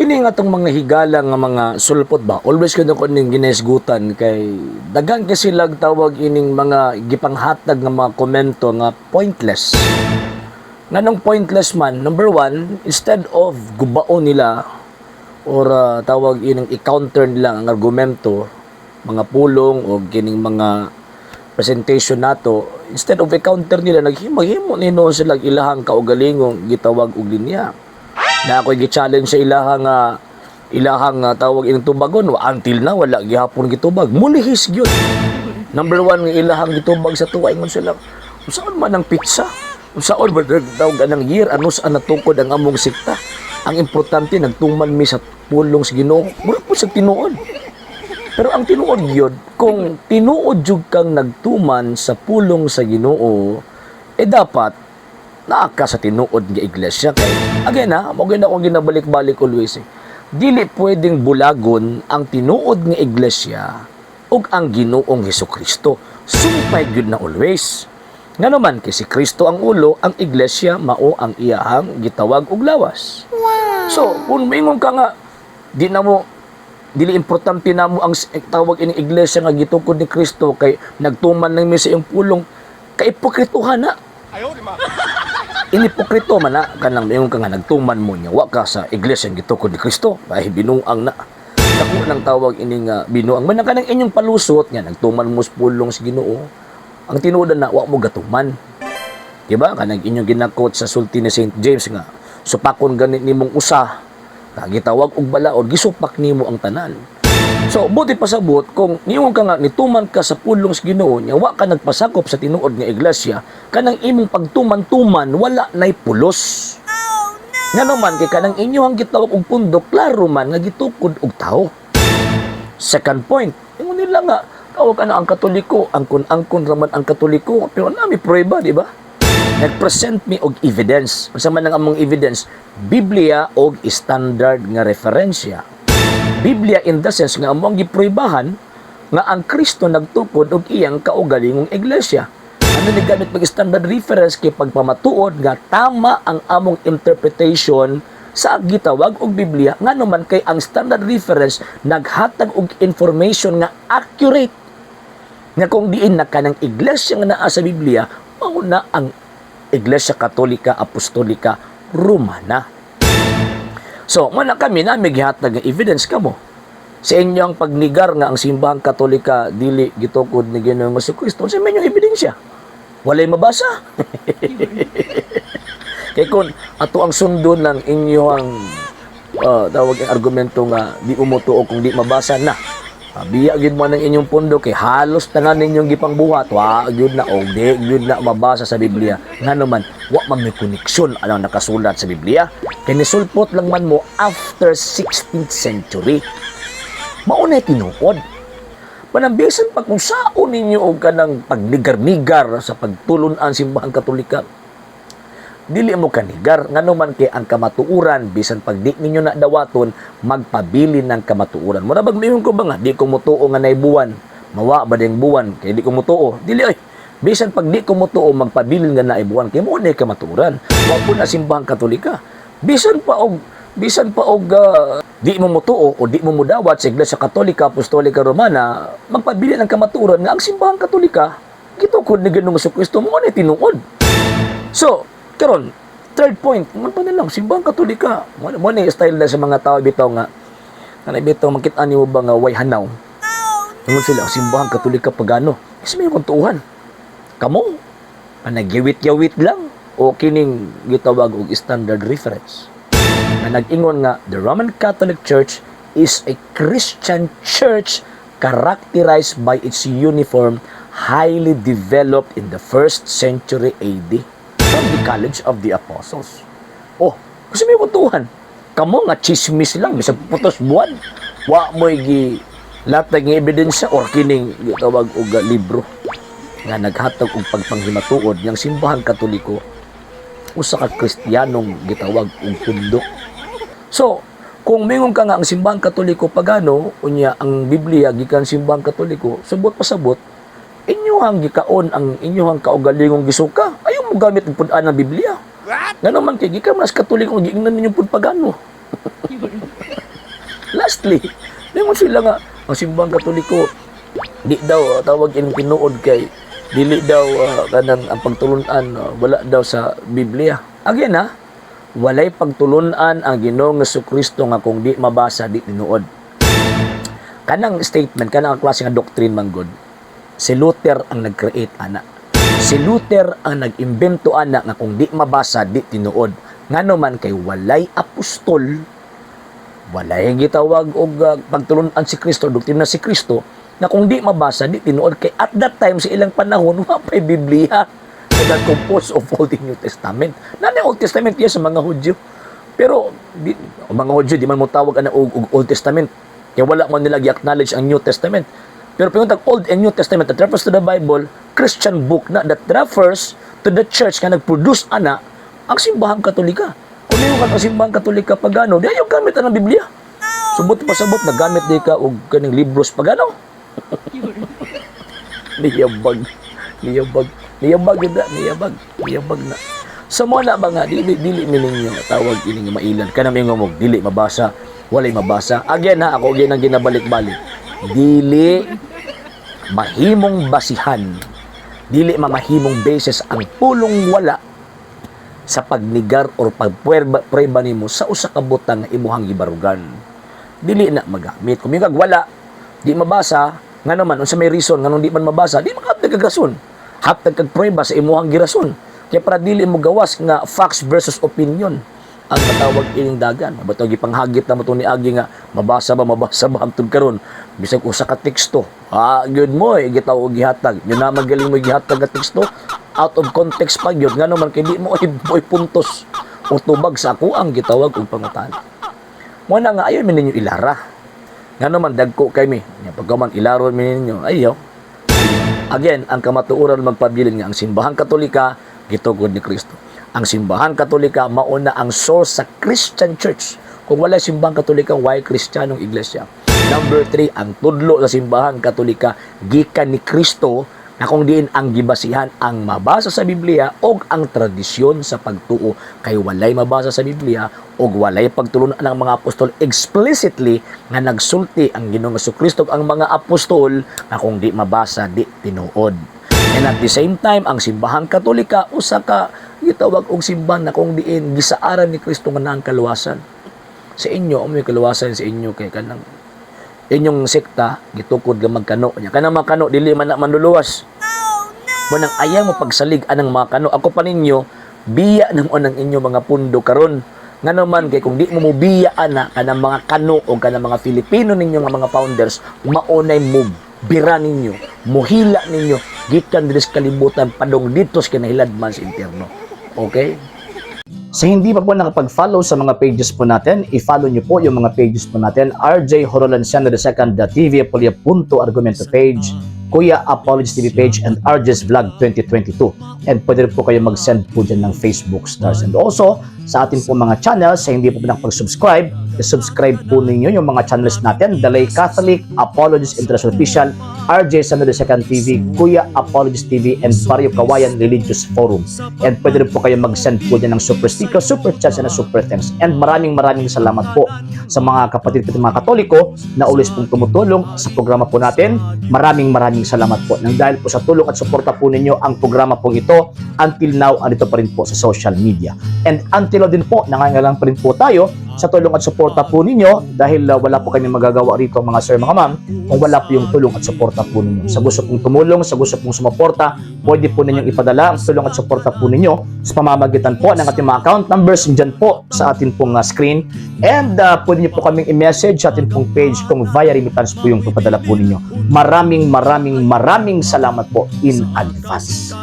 Kini nga tong mga higala nga mga sulpot ba, always ko na ko ning ginesgutan kay daghan kasi lag tawag ining mga gipanghatag nga mga komento nga pointless. Nganong pointless man, number one, instead of gubaon nila or tawag ining i-counter nila ang argumento, mga pulong o kining mga presentation nato, instead of i-counter nila, naghimo-himo nino sila ilahang kaugalingong gitawag og linya. Na ako'y gi-challenge sa ilahang tawag ining tubagon, until na wala gihapon gitubag. Mulihis gyud. Number one nga ilahang gitubag sa tuwa ingon sila, unsaon man ang pizza? Unsaon ba tawag anang year anus an natukod ang among sikta? Ang importante nagtuman mi sa pulong sa Ginoo. Mura po sa tinuod. Pero ang tinuod gyud, kung tinuod jud kang nagtuman sa pulong sa Ginoo, dapat naaka sa tinuod nga iglesia. Kay again mo gyud akong ginabalik-balik always. Dili pwedeng bulagon ang tinuod nga iglesia ug ang Ginoong Hesukristo. Sumpay gyud na always. Nga naman kay si Kristo ang ulo, ang iglesia mao ang iyahang gitawag og lawas. Wow. So, kung mingon ka nga dili importante namo ang tawag ining iglesia nga gitukod ni Kristo kay nagtuman lang mi sa iyong pulong, kay ipokrituhan na. Ayaw di ma. Inipokrito man na kanang mingon ka nga nagtuman mo nya wa ka sa iglesia nga gitukod ni Kristo, ay binuang na. Dako nang tawag ining binuang man kanang inyong palusot nya nagtuman mo sa pulong sa Ginoo. Ang tinuodan na wa mo gatuman. Diba? Kanang inyong ginakot sa sulti ni St. James nga supakon ganit nimong usa. Gitawag og balaod, gisupak nimo ang tanan. So, buti pasabot kung niyon ka nga nituman ka sa pulong sa Ginoo nya wa ka nagpasakop sa tinuod nga iglesia, kanang imong pagtuman-tuman wala nay pulos. Oh, no! Nga naman kay kanang inyong gitawag og pundok klaro man nga gitukod og tao. Second point, ingon nila nga tawag ang Katoliko, angkon raman ang Katoliko, pero nami prueba, di ba? Nag-present me og evidence. Unsa man ang among evidence? Biblia og standard nga referensya. Biblia in the sense nga among gipruibahan nga ang Kristo nagtukod og iyang kaugalingong iglesia. Ano ni gamit pag standard reference kay pagpamatuod nga tama ang among interpretation sa gitawag og Biblia, ngano man kay ang standard reference naghatag og information nga accurate. Nga kung diin na kanang iglesia nga naa sa Biblia, mao na ang Iglesia Katolika Apostolika Romana. So, muna kami na may gihatag nga evidence kamo. Sa inyong pagnigar nga ang simbahang Katolika dili gitukod ni Ginoong Jesucristo, sa inyong ebidensya. Walay mabasa. Kay kun ato ang sundon ng inyong tawag ang argumento nga di umutuo kung di mabasa na. Biya gyud mo ng inyong pundo kay halos tanan ninyong gipangbuhat wa gyud na og di gyud na mabasa sa Biblia. Ngano man wa man may koneksyon anang nakasulat sa Biblia. Kay nisulpot lang man mo after 16th century. Mao na tinuod. Panambisan pag kung saon ninyo og kanang pagnigar-nigar sa pagtulon-an simbahang Katolika, dili mo kanigar ngano man kay ang kamatuuran bisan pag di ninyo na dawaton magpabili ng kamatuuran. Mura bag mingon ko ba nga di ko mutuo nga nay buwan, mawa ba ding buwan kay di ko mutuo. Dili ay bisan pag di ko mutuo magpabili nga nay buwan kay mo na kamatuuran. Wa po na simbahang Katolika. Bisan pa og di mo mutuo o di mo mudawat sa Iglesia Katolika Apostolika Romana, magpabili ng kamatuuran nga ang simbahang Katolika gitukod ni Ginoong Jesucristo mo na tinuod. So, karon, third point, man pa nilang simbahang Katolika. Mo ni style na sa mga tao bitaw nga kanay bitaw makit-an nimo ba nga way hanaw. Ingon sila simbahang Katolika pagano. Kasi may kuntuhan. Kamo panagiwit-yawit lang o kining gitawag og standard reference. Na nag-ingon nga the Roman Catholic Church is a Christian church characterized by its uniform, highly developed in the 1st century AD. From the College of the Apostles. Oh, kasi may kuntuhan. Kamo nga chismis lang, bisag putos buwan. Wa mo'y latag ng ebidensya or kining gitawag og libro nga naghatag og pagpanghimatuod yang simbahang Katoliko usa ka Kristiyanong gitawag og pundo. So, kung mingon ka nga ang simbahang Katoliko pagano, unya ang Biblia gikan simbahang Katoliko, subot pasabot inyong gikaon ang inyong kaugalingong gisuka. Ayaw mo gamit ang punan ng Biblia. Nga naman kay gikan mas Katoliko giingnan ninyong pud pagano. lastly, di mo sila nga, ang simbang katoliko, di daw tawag ining tinuod kay dili daw kanang ang pagtulunan wala daw sa Biblia. Again walay pagtulunan ang Ginoong Jesucristo nga kung di mabasa di tinuod. Kanang statement, kanang klase nga doctrine man god. Si Luther ang nag-create ana. Si Luther ang nag-imbento ana nga kung di mabasa di tinuod. Ngano man kay walay apostol, walay gitawag og pagtulunan si Kristo, doktrina si Kristo na kung di mabasa, di tinuod kay at that time sa ilang panahon, wapay Biblia na composed of Old and New Testament. Nani Old Testament yan sa mga Hudyo. Pero, mga Hudyo, di man mo tawag na Old Testament. Kaya wala man nila i-acknowledge ang New Testament. Pero pinutag Old and New Testament that refers to the Bible, Christian book na that refers to the church na nag-produce ana, ang simbahang katolika. Kung yung ang simbahang katolika pagano, di ayaw gamit ang Biblia. Subot pa sabot, nagamit di ka og kaning libros pagano. Niyabag na. Sa mga ba nga, dili ninyo tawag ini nga mailan. Kanang may ngomog, dili mabasa, walay mabasa. Again ako again ang ginabalik-balik. Dili mahimong basihan. Dili mamahimong basis ang pulong wala sa pagnigar or pagprueba nimo sa usa ka butang nga imuhang gibarugan. Dili na magamit. Kung wala, di mabasa, nga naman, unsa may reason, nga nung di man mabasa, di makapag kag-rason. Haptag kag-prueba sa imuhang girason. Kaya para dili mo gawas nga facts versus opinion ang matawag ining dagan. Bato gipanghagit na mo ni Agi nga mabasa ba hangtod karon. Bisag usa ka teksto. Good mo gitaw og gihatag. Yun na magaling mo gihatag nga teksto out of context pa gyud. Ngano man kay di mo boy puntos o tubag sa ako ang gitawag og pangutana. Mo na nga ayon ninyo ilara. Nga naman, dagko kay mi. Pagkaman, ilaron mi ninyo. Ayaw. Again, ang kamatuoran magpabilin nga, ang simbahang katolika, gitugod ni Kristo. Ang simbahang katolika, mauna ang source sa Christian Church. Kung wala simbahang katolika, why Kristiyanong iglesia? Number 3, ang tudlo sa simbahang katolika, gikan ni Kristo, na kung diin ang gibasihan ang mabasa sa Biblia o ang tradisyon sa pagtuo kay walay mabasa sa Biblia o walay pagtulunan ng mga apostol explicitly nga nagsulti ang Ginoong Jesucristo ang mga apostol na kung di mabasa di tinuod. And at the same time ang simbahang katolika usa ka gitawag og simbahan na kung diin gisaaran ni Kristo nga naang kaluwasan. Sa inyo may kaluwasan sa inyo kay kanang inyong sekta gitukod nga magkano nya kanang makano dili man na manluluwas. Manang ayaw mo pagsalig anang mga kano. Ako pa ninyo, biya naman ang inyong mga pundo karon. Nga naman, kay kung di mo biya ana kanang mga kano o kanang mga Filipino ninyo nga mga founders, maunay mo bira ninyo, muhila ninyo, gikan diri sa kalibutan, padong dito sa kinahiladman sa interno. Okay? Sa hindi pa po nakapag-follow sa mga pages po natin, i-follow nyo po yung mga pages po natin, RJ Horolanciano II, TV Apolia Punto Argumento page, Kuya Apologist TV page, and RJ's Vlog 2022. And pwede rin po kayo mag-send po dyan ng Facebook stars. And also, sa atin po mga channels, sa hindi po nakapag-subscribe, i-subscribe po ninyo yung mga channels natin, Dalay Catholic, Apologist International Official, RJ Sano II TV, Kuya Apologist TV, and Barrio Kawayan Religious Forum. And pwede rin po kayo mag-send po dyan ng super sticker, super chats, and super thanks. And maraming salamat po sa mga kapatid at mga Katoliko na always pong tumutulong sa programa po natin. Maraming salamat po. Nang dahil po sa tulong at suporta po ninyo, ang programa pong ito, until now, andito pa rin po sa social media. And until din po, nangangailangan pa rin po tayo sa tulong at suporta po ninyo dahil wala po kami magagawa rito mga sir, mga ma'am, kung wala po yung tulong at suporta po ninyo. Sa gusto pong tumulong, sa gusto pong sumuporta, pwede po ninyong ipadala ang tulong at suporta po ninyo sa pamamagitan po ng ating mga account numbers dyan po sa ating pong screen. And pwede nyo po kaming i-message sa ating pong page kung via remittance po yung ipadala po ninyo. Maraming salamat po in advance.